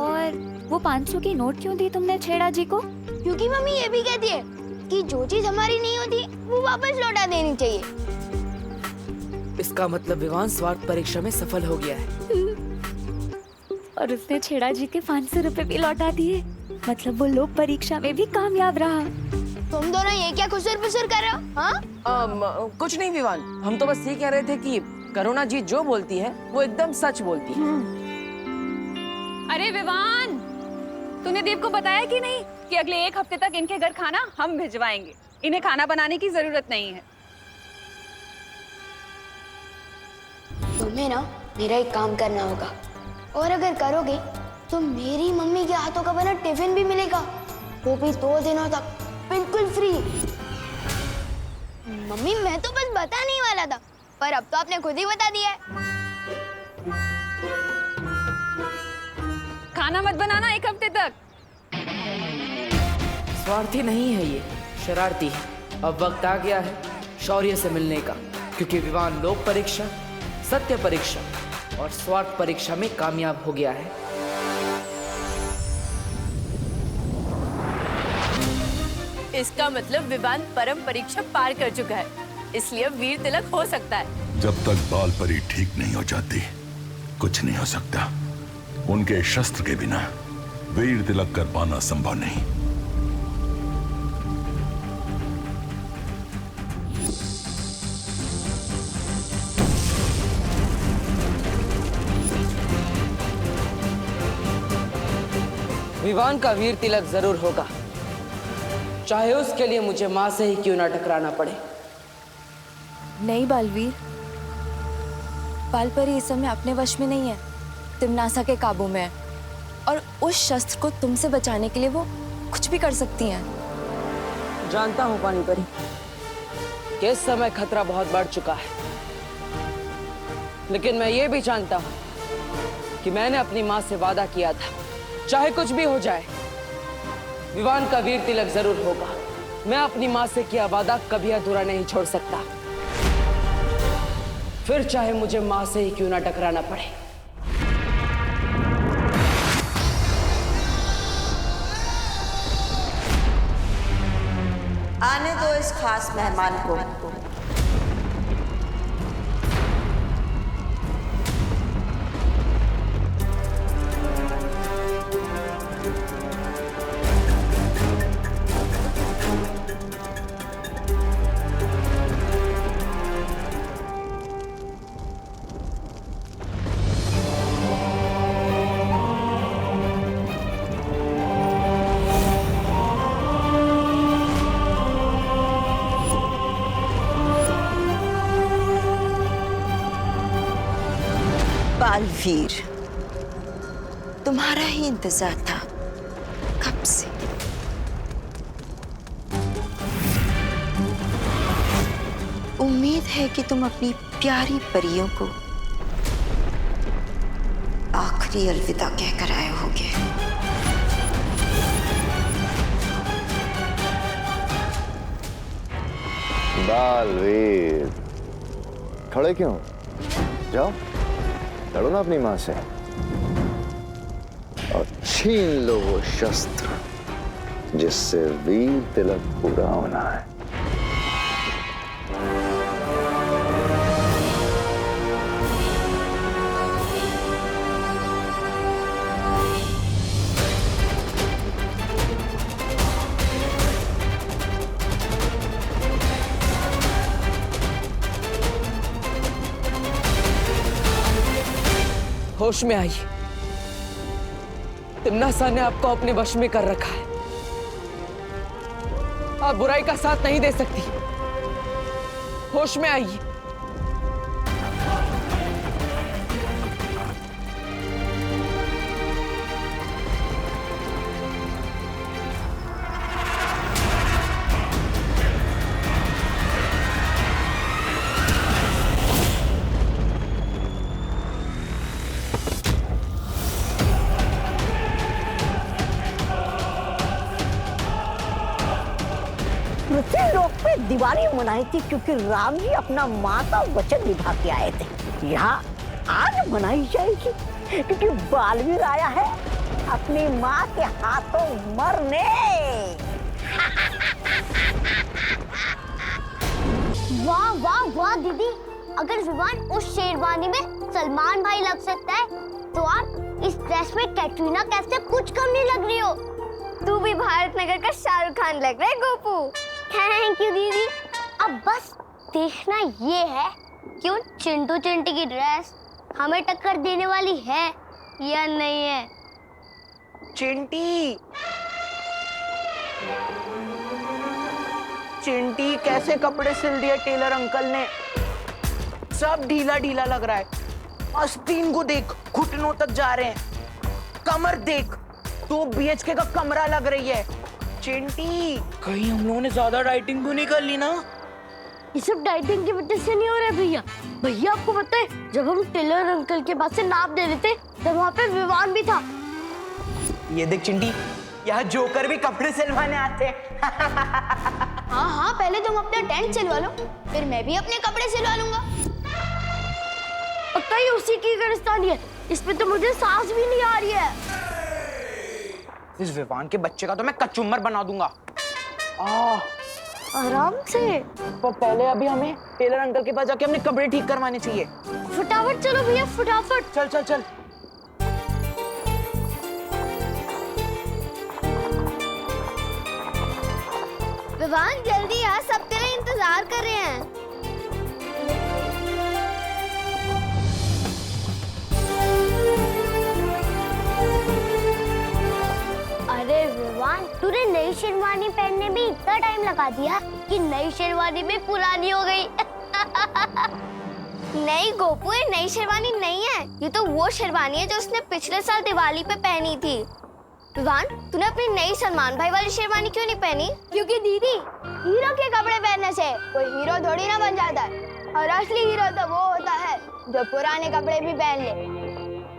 और वो 500 की नोट क्यों दी तुमने छेड़ा जी को? क्योंकि मम्मी ये भी कहती है कि जो चीज हमारी नहीं होती वो वापस लौटा देनी चाहिए. इसका मतलब विवान स्वार्थ परीक्षा में सफल हो गया है. और उसने छेड़ा जी के 500 रुपए भी लौटा दिए. मतलब वो लोक परीक्षा में भी कामयाब रहा. तुम दोनों ये क्या खुसर फुसर कर रहे हो? हाँ? कुछ नहीं विवान, हम तो बस ये कह रहे थे कि करुणा जी जो बोलती है वो एकदम सच बोलती है. अरे विवान, तूने देव को बताया कि नहीं कि अगले 1 हफ्ते तक इनके घर खाना हम भिजवाएंगे. इन्हें खाना बनाने की जरूरत नहीं है. तुम्हें ना मेरा एक काम करना होगा, और अगर करोगे तो मेरी मम्मी के हाथों का बना टिफिन भी मिलेगा, वो भी 2 दिनों तक बिल्कुल फ्री. मम्मी मैं तो बस बताने ही वाला था, पर अब तो आपने खुद ही बता दिया है. खाना मत बनाना 1 हफ्ते तक। स्वार्थी नहीं है ये, शरारती है। अब वक्त आ गया है शौर्य से मिलने का, क्योंकि विवान लोक परीक्षा, सत्य परीक्षा और स्वार्थ परीक्षा में कामयाब हो गया है। इसका मतलब विवान परम परीक्षा पार कर चुका है, इसलिए वीर तिलक हो सकता है। जब तक बाल परी ठीक नहीं हो जाती कुछ नहीं हो सकता। उनके शस्त्र के बिना वीर तिलक कर पाना संभव नहीं। विवान का वीर तिलक जरूर होगा, चाहे उसके लिए मुझे मां से ही क्यों ना टकराना पड़े। नहीं बालवीर, बालपरी इस समय अपने वश में नहीं है, तिम्नासा के काबू में है और उस शस्त्र को तुमसे बचाने के लिए वो कुछ भी कर सकती हैं। जानता हूं पानी परी कि इस समय खतरा बहुत बढ़ चुका है, लेकिन मैं ये भी जानता हूं कि मैंने अपनी मां से वादा किया था, चाहे कुछ भी हो जाए विवान का वीर तिलक जरूर होगा। मैं अपनी मां से किया वादा कभी अधूरा नहीं छोड़ सकता, फिर चाहे मुझे मां से ही क्यों ना टकराना पड़े। आने दो इस खास मेहमान को। बालवीर, तुम्हारा ही इंतजार था कब से। उम्मीद है कि तुम अपनी प्यारी परियों को आखिरी अलविदा कहकर आए होगे। बालवीर, खड़े क्यों? जाओ लड़ो ना अपनी मां से और छीन लो वो शस्त्र जिससे वीर तिलक पूरा होना है। होश में आइए, तिम्नासा ने आपको अपने वश में कर रखा है। आप बुराई का साथ नहीं दे सकती। होश में आइए। पृथ्वी लोक पे दिवाली मनाई थी क्योंकि राम जी अपना माँ का वचन निभा के आए थे। यहाँ आज मनाई जाएगी क्योंकि बालवीर आया है अपनी माँ के हाथों मरने। वाह वाह वाह दीदी, अगर विवान उस शेरवानी में सलमान भाई लग सकता है तो आप इस ड्रेस में कैटरीना कैफ से कुछ कम नहीं लग रही हो। तू भी भारत नगर का शाहरुख खान लग रहा है गोपू। थैंक यू दीदी। अब बस देखना ये है कि उन चिंटू चिंटी की ड्रेस हमें टक्कर देने वाली है या नहीं है। चिंटी, चिंटी कैसे कपड़े सिल दिए टेलर अंकल ने, सब ढीला ढीला लग रहा है। आस्तीन को देख, घुटनों तक जा रहे हैं। कमर देख, 2 BHK का कमरा लग रही है। चिंटी, कहीं हम लोगों ने ज्यादा डाइटिंग तो नहीं कर ली ना? ये सब डाइटिंग की वजह से नहीं हो रहा है भैया। भैया आपको पता है जब हम टेलर अंकल के पास से नाप दे रहे थे तब वहाँ पे विवान भी था। ये देख चिंटी, यहाँ जोकर भी कपड़े सिलवाने आते हैं। हाँ हाँ, पहले तुम अपना टेंट सिलवा लो, फिर मैं भी अपने कपड़े सिलवा लूंगा। पक्का ही उसी की गिरफ्तारी है, इसमें तो मुझे सांस भी नहीं आ रही है। इस विवान के बच्चे का तो मैं कचुम्बर बना दूंगा। आराम से। पर पहले अभी हमें टेलर अंकल के पास जाके अपने कपड़े ठीक करवाने चाहिए। फटाफट चलो भैया, फटाफट। चल चल चल। विवान जल्दी आ, सब तेरा इंतजार कर रहे हैं। अरे विवान, तूने नई शेरवानी पहनने में इतना टाइम लगा दिया कि नई शेरवानी भी पुरानी हो गई। नहीं गोपू, ये नई शेरवानी नहीं है, ये तो वो शेरवानी है जो उसने पिछले साल दिवाली पे पहनी थी। विवान, तूने अपनी नई सलमान भाई वाली शेरवानी क्यों नहीं पहनी? क्योंकि दीदी, हीरो के कपड़े पहनने से कोई हीरो थोड़ी ना बन जाता है, और असली हीरो तो वो होता है जो पुराने कपड़े भी पहन ले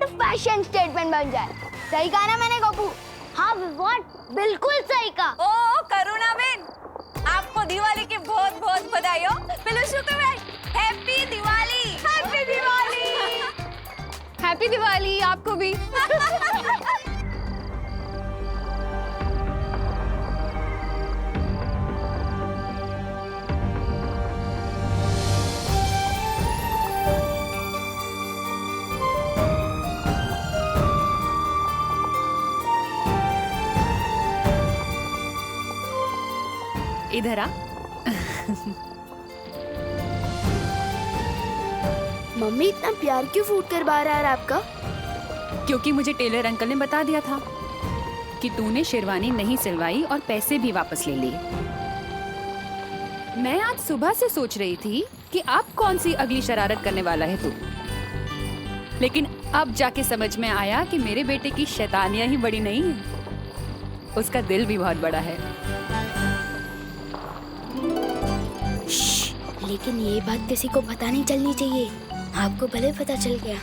तो फैशन स्टेटमेंट बन जाए। सही कहा ना मैंने गोपू? हाँ विवान, बिल्कुल सही कहा। ओ करुणा बेन, आपको दिवाली की बहुत बहुत बधाई हो। Happy Diwali. Happy Diwali. Happy Diwali आपको भी। इधर आ। मम्मी, इतना प्यार क्यों फूट कर बाहर आ रहा है आपका? क्योंकि मुझे टेलर अंकल ने बता दिया था कि तूने शेरवानी नहीं सिलवाई और पैसे भी वापस ले लिए। मैं आज सुबह से सोच रही थी कि अब कौन सी अगली शरारत करने वाला है तू, लेकिन अब जाके समझ में आया कि मेरे बेटे की शैतानियां ही बड़ी नहीं है, उसका दिल भी बहुत बड़ा है। लेकिन ये बात किसी को पता नहीं चलनी चाहिए, आपको भले पता चल गया।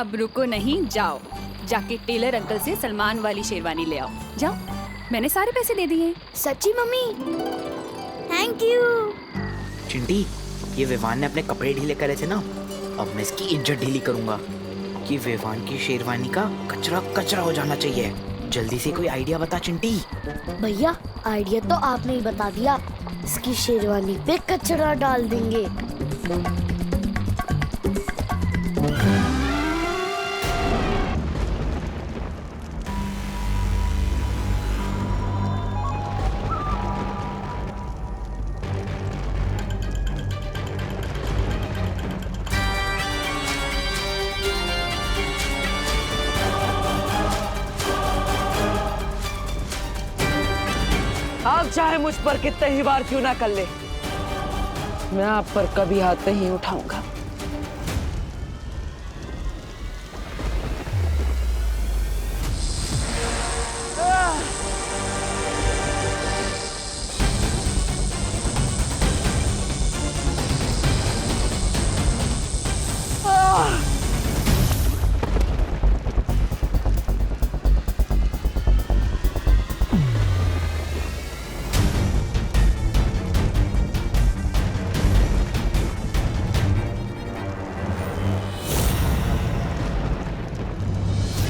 अब रुको नहीं, जाओ जाके टेलर अंकल से सलमान वाली शेरवानी ले आओ। जाओ, मैंने सारे पैसे दे दिए। सच्ची मम्मी? Thank you. चिंटी, ये विवान ने अपने कपड़े ढीले करे थे ना, अब मैं इसकी इज्जत ढीली करूंगा कि विवान की शेरवानी का कचरा कचरा हो जाना चाहिए। जल्दी से कोई आइडिया बता चिंटी। भैया, आइडिया तो आपने ही बता दिया, इसकी शेरवानी पे कचरा डाल देंगे। आप चाहे मुझ पर कितने ही बार क्यों ना कर ले, मैं आप पर कभी हाथ नहीं उठाऊंगा।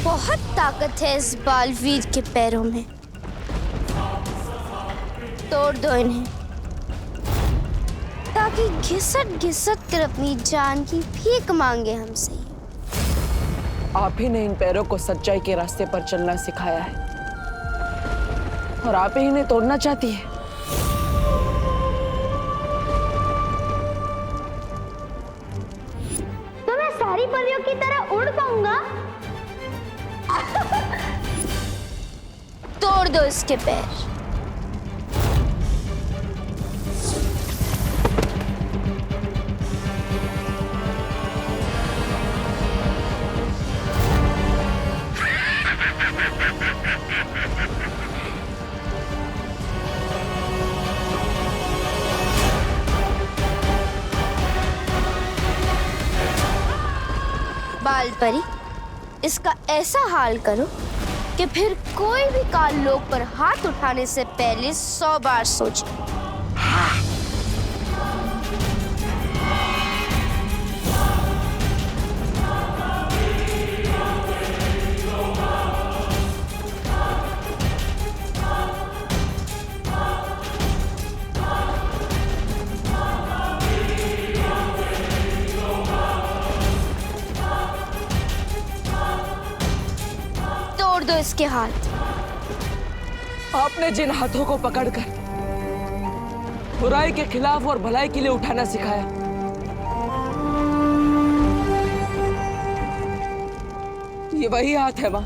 बहुत ताकत है इस बालवीर के पैरों में, तोड़ दो इन्हें ताकि घिसट घिसट कर अपनी जान की भीख मांगे हमसे। आप ही ने इन पैरों को सच्चाई के रास्ते पर चलना सिखाया है और आप ही इन्हें तोड़ना चाहती है। तो मैं सारी परियों की तरह उड़ पाऊंगा? तोड़ दो इसके पैर। बाल परी, इसका ऐसा हाल करो कि फिर कोई भी काल लोक पर हाथ उठाने से पहले 100 बार सोचे। तोड़ दो इसके हाथ। आपने जिन हाथों को पकड़कर बुराई के खिलाफ और भलाई के लिए उठाना सिखाया, ये वही हाथ है मां।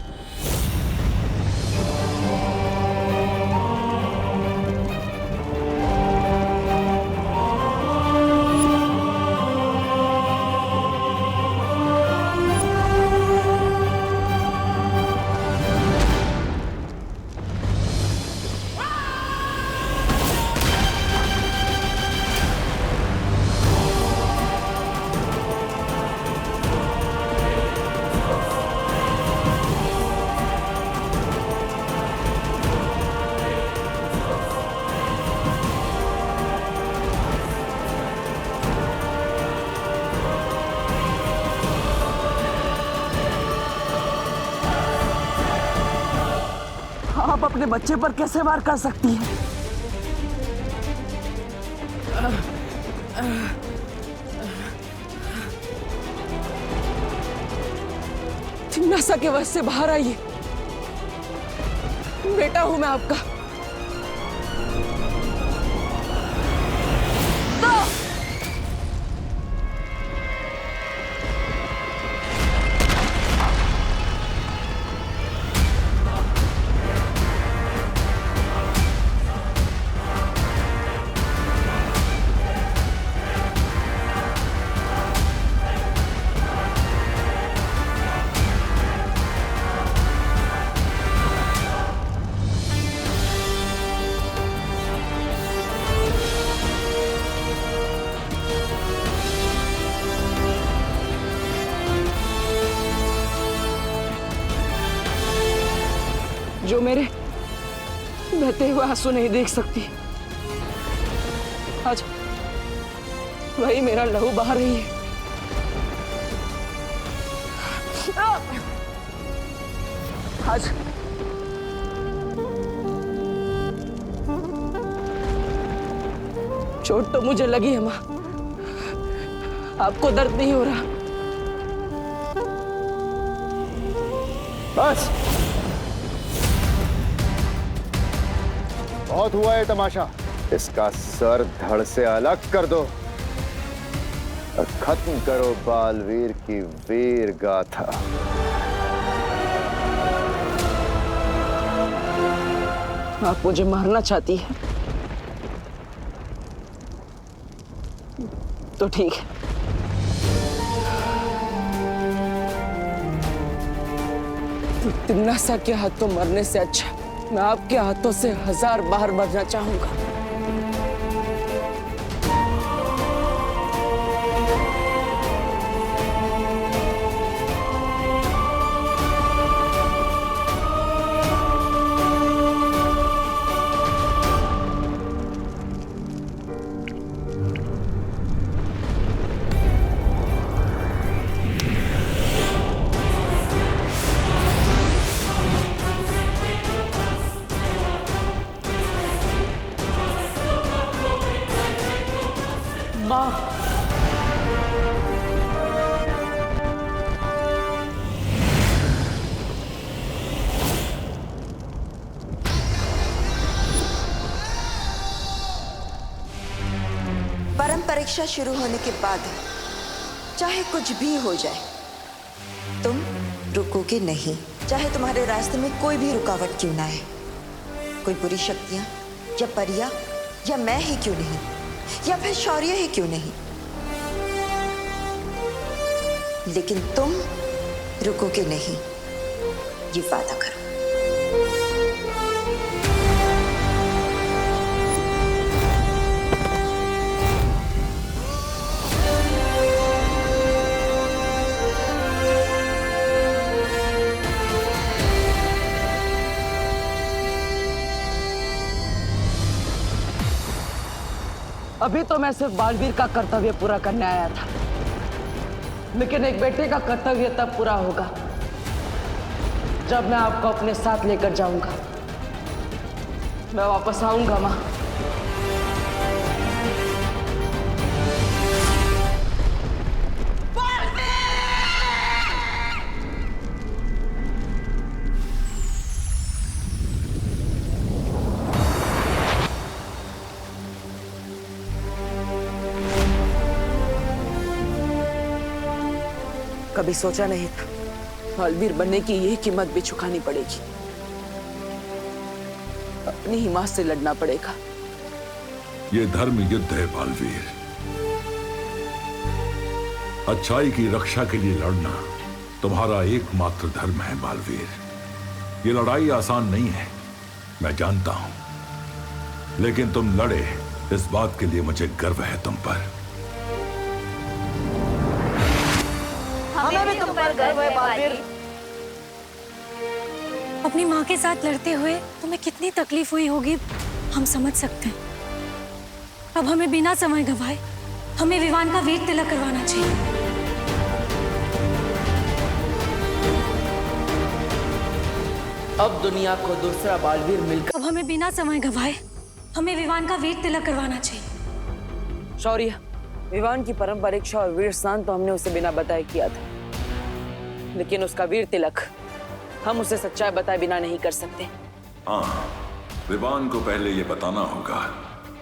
आप अपने बच्चे पर कैसे वार कर सकती हैं? नशा के वश से बाहर आइए, बेटा हूं मैं आपका। जो मेरे बहते हुए आंसू नहीं देख सकती, आज वही मेरा लहू बहा रही है। आज चोट तो मुझे लगी है मां, आपको दर्द नहीं हो रहा। बस बहुत हुआ है तमाशा। इसका सर धड़ से अलग कर दो और खत्म करो बालवीर की वीर गाथा। आप मुझे मारना चाहती है तो ठीक है, तिन्नासा के हाथों मरने से अच्छा मैं आपके हाथों से 1000 बार मरना चाहूंगा। परम परीक्षा शुरू होने के बाद चाहे कुछ भी हो जाए, तुम रुकोगे नहीं, चाहे तुम्हारे रास्ते में कोई भी रुकावट क्यों ना आए, कोई बुरी शक्तियां या परियां या मैं ही क्यों नहीं, या फिर शौर्य ही क्यों नहीं, लेकिन तुम रुकोगे नहीं, ये वादा करो। अभी तो मैं सिर्फ बालवीर का कर्तव्य पूरा करने आया था, लेकिन एक बेटे का कर्तव्य तब पूरा होगा जब मैं आपको अपने साथ लेकर जाऊंगा। मैं वापस आऊंगा माँ। कभी सोचा नहीं था बालवीर बनने की यही कीमत भी चुकानी पड़ेगी। अपनी ही मां से लड़ना पड़ेगा। ये धर्म युद्ध है बालवीर। अच्छाई की रक्षा के लिए लड़ना तुम्हारा एकमात्र धर्म है बालवीर। ये लड़ाई आसान नहीं है, मैं जानता हूं, लेकिन तुम लड़े, इस बात के लिए मुझे गर्व है तुम पर। हमें भी तुम पर गर्व है बालवीर। अपनी माँ के साथ लड़ते हुए तुम्हें कितनी तकलीफ हुई होगी हम समझ सकते हैं। अब हमें बिना समय गंवाए हमें विवान का वीर तिलक करवाना चाहिए। अब दुनिया को दूसरा बालवीर मिलकर अब हमें बिना समय गंवाए हमें विवान का वीर तिलक करवाना चाहिए। शौर्य, विवान की पारंपरिक और वीर स्नान तो हमने उसे बिना बताए किया था, लेकिन उसका वीर तिलक हम उसे सच्चाई बताए बिना नहीं कर सकते। हाँ, विवान को पहले ये बताना होगा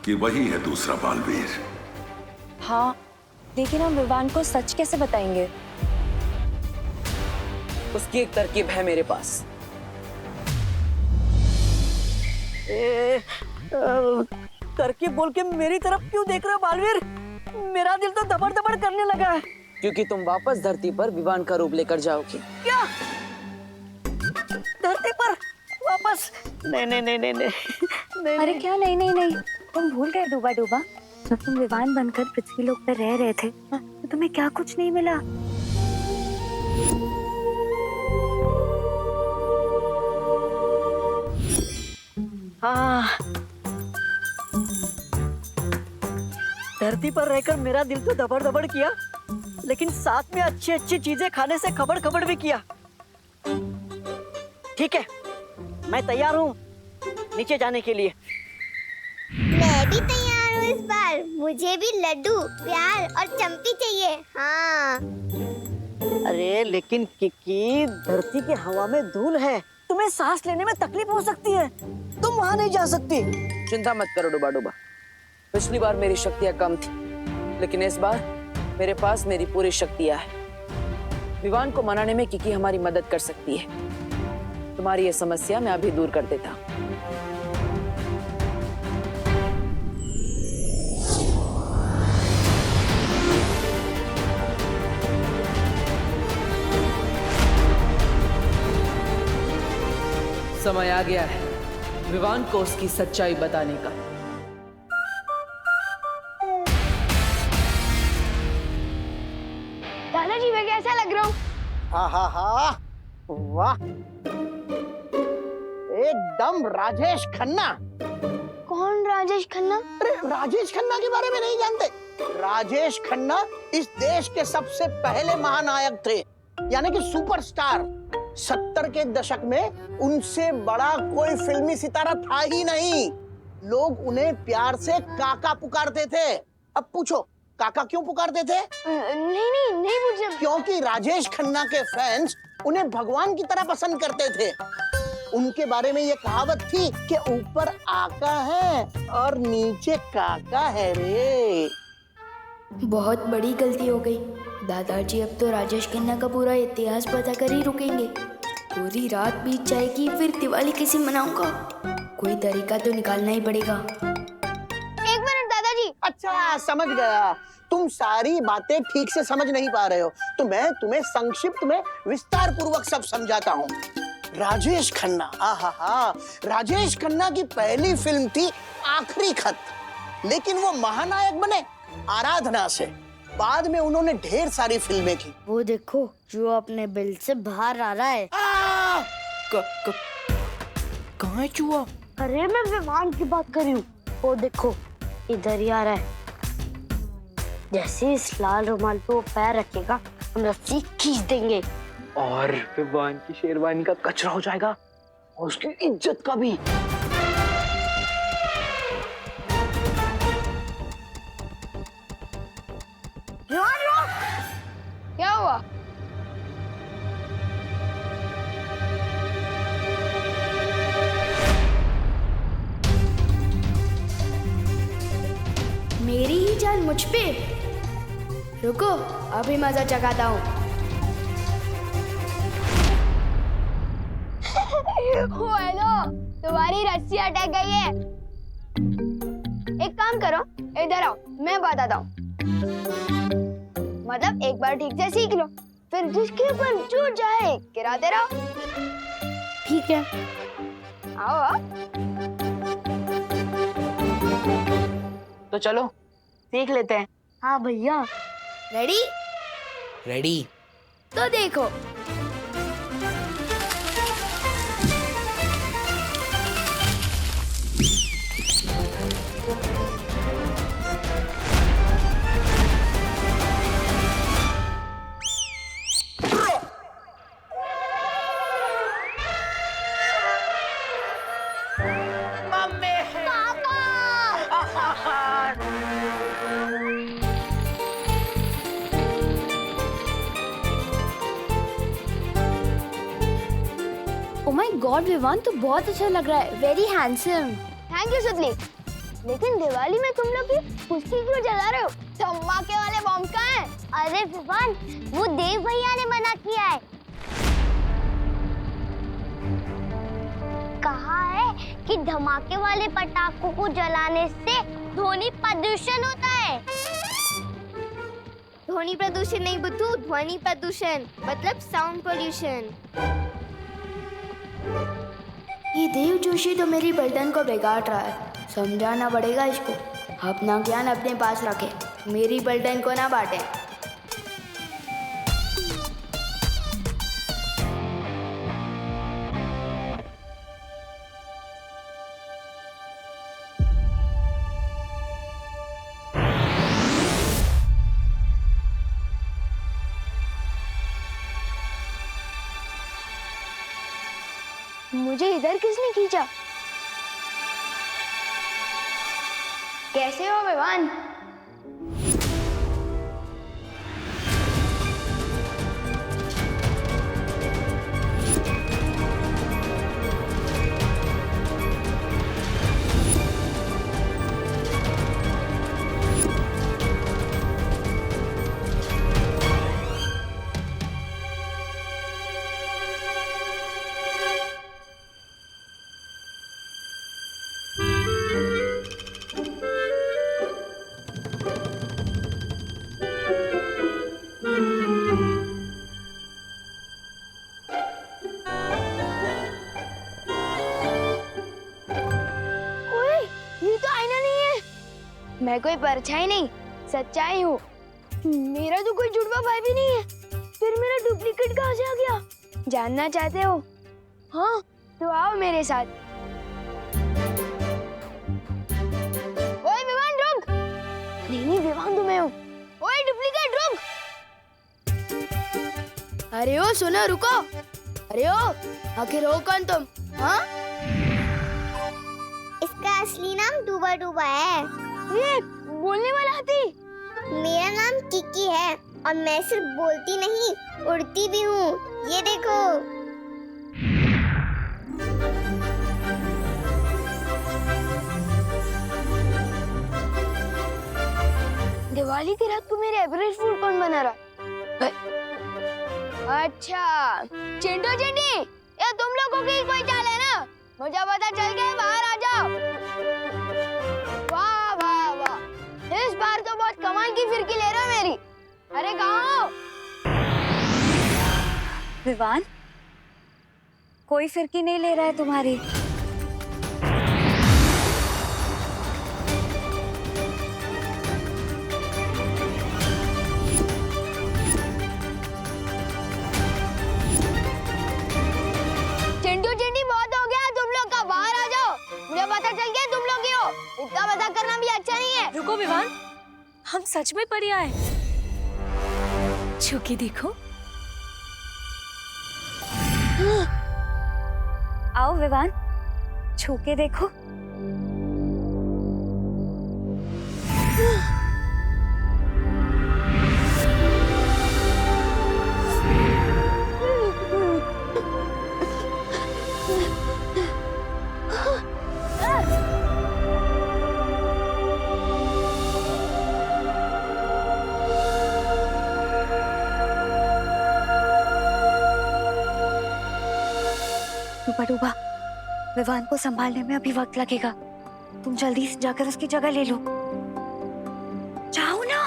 कि वही है दूसरा बालवीर। हाँ, लेकिन हम विवान को सच कैसे बताएंगे? उसकी एक तरकीब है मेरे पास। तरकीब बोल के मेरी तरफ क्यों देख रहे हो बालवीर? मेरा दिल तो दबड़ दबड़ करने लगा है। क्योंकि तुम वापस धरती पर विवान का रूप लेकर जाओगी। क्या? धरती पर वापस? नहीं नहीं नहीं नहीं नहीं। अरे क्या नहीं नहीं नहीं, तुम भूल गए डूबा डूबा, जब तुम विवान बनकर पृथ्वी लोक पर रह रहे थे तो तुम्हें क्या कुछ नहीं मिला? हाँ, धरती पर रहकर मेरा दिल तो दबड़ दबड़ किया, लेकिन साथ में अच्छी अच्छी चीजें खाने से खबड़ खबड़ भी किया। ठीक है, मैं तैयार हूँ नीचे जाने के लिए। मैं भी तैयार हूँ इस बार। मुझे भी लड्डू, प्यार और चंपी चाहिए। हाँ। अरे लेकिन किकी, धरती की हवा में धूल है, तुम्हें सांस लेने में तकलीफ हो सकती है, तुम वहाँ नहीं जा सकती। चिंता मत करो डूबा डूबा, पिछली बार मेरी शक्तियां कम थी, लेकिन इस बार मेरे पास मेरी पूरी शक्तियां हैं। विवान को मनाने में किकी हमारी मदद कर सकती है। तुम्हारी ये समस्या मैं अभी दूर कर देता हूँ। समय आ गया है विवान को उसकी सच्चाई बताने का। दादाजी मैं कैसा लग रहा हूँ? हाँ हाँ हाँ, वाह, एकदम राजेश खन्ना। कौन राजेश खन्ना? अरे राजेश खन्ना के बारे में नहीं जानते? राजेश खन्ना इस देश के सबसे पहले महानायक थे, यानी कि सुपरस्टार। 70 के दशक में उनसे बड़ा कोई फिल्मी सितारा था ही नहीं। लोग उन्हें प्यार से काका पुकारते थे। अब पूछो काका क्यों पुकारते थे? नहीं मुझे। क्योंकि राजेश खन्ना के फैंस उन्हें भगवान की तरह पसंद करते थे। उनके बारे में ये कहावत थी कि ऊपर आका है और नीचे काका है रे। बहुत बड़ी गलती हो गई दादाजी। अब तो राजेश खन्ना का पूरा इतिहास पता कर ही रुकेंगे। पूरी रात बीत जाएगी, फिर दिवाली कैसे मनाऊंगा? कोई तरीका तो निकालना ही पड़ेगा। एक मिनट दादाजी। अच्छा समझ गया, तुम सारी बातें ठीक से समझ नहीं पा रहे हो, तो मैं तुम्हें संक्षिप्त में विस्तार पूर्वक सब समझाता हूँ। राजेश खन्ना, आहा, राजेश खन्ना की पहली फिल्म थी आखिरी खत, लेकिन वो महानायक बने आराधना से। बाद में उन्होंने ढेर सारी फिल्में की। वो देखो जो अपने बिल से बाहर आ रहा है। कहाँ है चूहा? अरे मैं विमान की बात कर रही हूँ। वो देखो इधर ही आ रहा है। जैसे इस लाल रुमाल पे वो पैर रखेगा हम रस्सी खींच देंगे। और विवान की शेरवानी का कचरा हो जाएगा और उसकी इज्जत का भी। क्या हुआ? मेरी ही जान मुझ पे। रुको, अभी मजा चखाता हूँ। हेलो, तुम्हारी रस्सी अटक गई है। एक काम करो, इधर आओ, मैं बताता हूँ। मतलब एक बार ठीक से सीख लो, फिर जिसके ऊपर जो जाए गिराते रहो। ठीक है। आओ। तो चलो सीख लेते हैं। हाँ भैया। रेडी? रेडी। तो देखो। ओह माय गॉड विवान, तो बहुत अच्छा लग रहा है। Very handsome. थैंक यू सुतली। लेकिन दिवाली में तुम लोग कुश्ती क्यों जला रहे हो? धमाके वाले बम कहाँ हैं? अरे विवान, वो देव भैया ने मना किया है। कहा है कि धमाके वाले पटाखों को जलाने से ध्वनि प्रदूषण होता है। ध्वनि प्रदूषण नहीं बुद्धू, ध्वनि प्रदूषण मतलब साउंड पोल्यूशन। ये देव जोशी तो मेरी बर्तन को बिगाड़ रहा है। समझाना पड़ेगा इसको। अपना ज्ञान अपने पास रखे, मेरी बर्तन को ना बांटे। मुझे इधर किसने खींचा? कैसे हो विवान? मैं कोई परछाई नहीं, सच्चाई हूँ। मेरा तो कोई जुड़वा भाई भी नहीं है, फिर मेरा डुप्लीकेट कहाँ से आ गया? जानना चाहते हो? हाँ, तो आओ मेरे साथ। ओए विवान रुक! नहीं विवान तो मैं हूँ। ओए डुप्लीकेट रुक! अरे ओ सुनो, रुको। अरे ओ, आखिर हो कौन तुम? हाँ? इसका असली नाम डूबा डूबा है। ये बोलने वाला हाथी? मेरा नाम किकी है और मैं सिर्फ बोलती नहीं, उड़ती भी हूँ। ये देखो। दिवाली की रात को मेरे एवरेज फूड कौन बना रहा? अच्छा, चिंटू चिंटी, ये तुम लोगों की कोई चाल है ना? मुझे पता चल गया, बाहर आ जाओ। वाह वाह वाह, इस बार तो बहुत कमाल की फिरकी ले रहे हो मेरी। अरे कहाँ हो? विवान, कोई फिरकी नहीं ले रहा है तुम्हारी। चिंटू चिंटी, बहुत हो गया तुम लोग का, बाहर आ जाओ। मुझे पता चल गया तुम लोग ही हो। इतना मजाक करना भी अच्छा नहीं है। रुको विवान, हम सच में परियां हैं। छू के देखो। आओ विवान, छू के देखो। डूबा डूबा, विवान को संभालने में अभी वक्त लगेगा। तुम जल्दी से जाकर उसकी जगह ले लो। जाओ ना।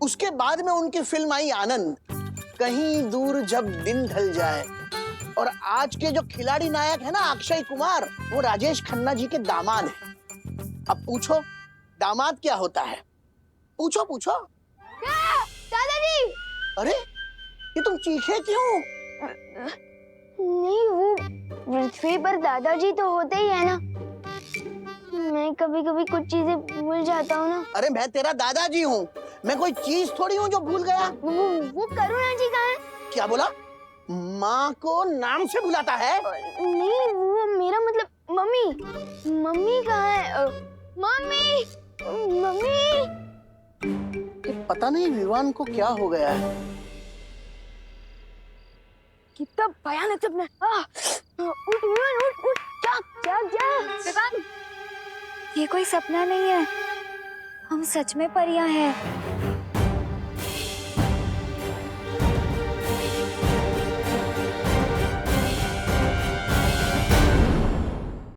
उसके बाद में उनकी फिल्म आई आनंद, कहीं दूर जब दिन ढल जाए। और आज के जो खिलाड़ी नायक है ना अक्षय कुमार, वो राजेश खन्ना जी के दामाद हैं। अब पूछो दामाद क्या होता है? पूछो पूछो। दादाजी! अरे ये तुम चीखे क्यों? नहीं, वो पृथ्वी पर दादाजी तो होते ही है ना। मैं कभी कभी कुछ चीजें भूल जाता हूँ ना। अरे मैं तेरा दादाजी हूँ, मैं कोई चीज थोड़ी हूँ जो भूल गया। वो करुणा जी कहाँ है? क्या बोला? माँ को नाम से बुलाता है? नहीं, वो मेरा मतलब मम्मी। मम्मी कहाँ है? Mummy, mummy. पता नहीं विवान को क्या हो गया है। कितना भयानक सपना। उठ विवान, उठ उठ, जाग जाग जाग। विवान, ये कोई सपना नहीं है, हम सच में परियां हैं।